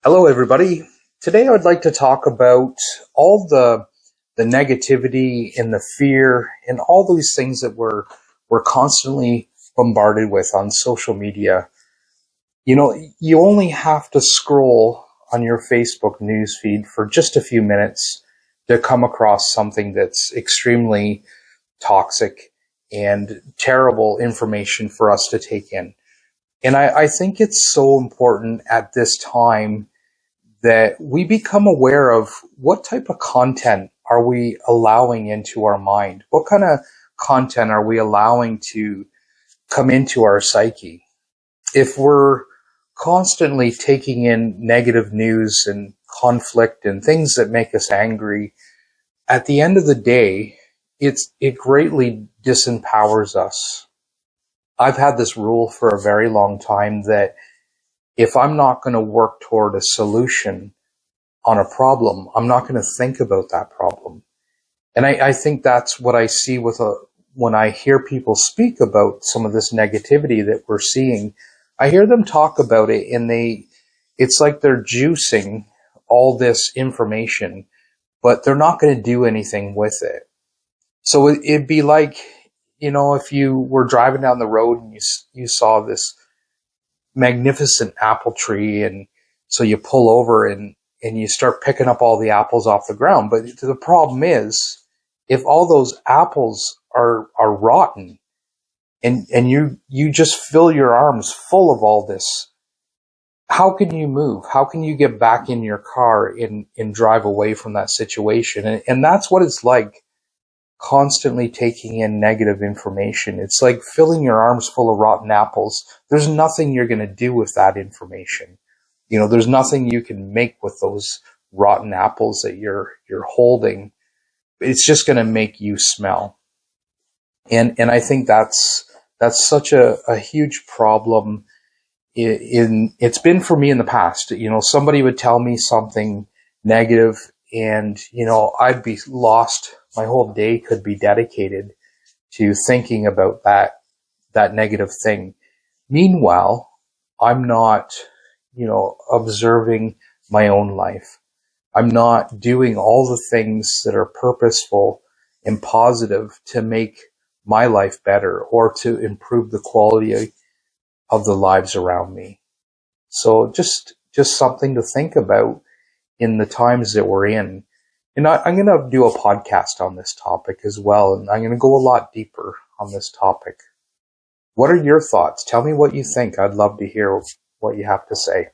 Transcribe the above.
Hello, everybody. Today, I would like to talk about all the negativity and the fear and all these things that we're constantly bombarded with on social media. You only have to scroll on your Facebook news feed for just a few minutes to come across something that's extremely toxic and terrible information for us to take in. And I think it's so important at this time that we become aware of what type of content are we allowing into our mind? What kind of content are we allowing to come into our psyche? If we're constantly taking in negative news and conflict and things that make us angry, at the end of the day, it greatly disempowers us. I've had this rule for a very long time that if I'm not going to work toward a solution on a problem, I'm not going to think about that problem. And I think that's what I see when I hear people speak about some of this negativity that we're seeing. I hear them talk about it and it's like they're juicing all this information, but they're not going to do anything with it. So it'd be like, if you were driving down the road and you saw this magnificent apple tree, and so you pull over and you start picking up all the apples off the ground. But the problem is, if all those apples are rotten and you just fill your arms full of all this, how can you move? How can you get back in your car and drive away from that situation? And that's what it's like, constantly taking in negative information. It's like filling your arms full of rotten apples. There's nothing you're going to do with that information. There's nothing you can make with those rotten apples that you're holding. It's just going to make you smell. And I think that's such a huge problem. It's been for me in the past. Somebody would tell me something negative and, I'd be lost. My whole day could be dedicated to thinking about that negative thing. Meanwhile, I'm not, observing my own life. I'm not doing all the things that are purposeful and positive to make my life better or to improve the quality of the lives around me. So just something to think about in the times that we're in. And I'm going to do a podcast on this topic as well, and I'm going to go a lot deeper on this topic. What are your thoughts? Tell me what you think. I'd love to hear what you have to say.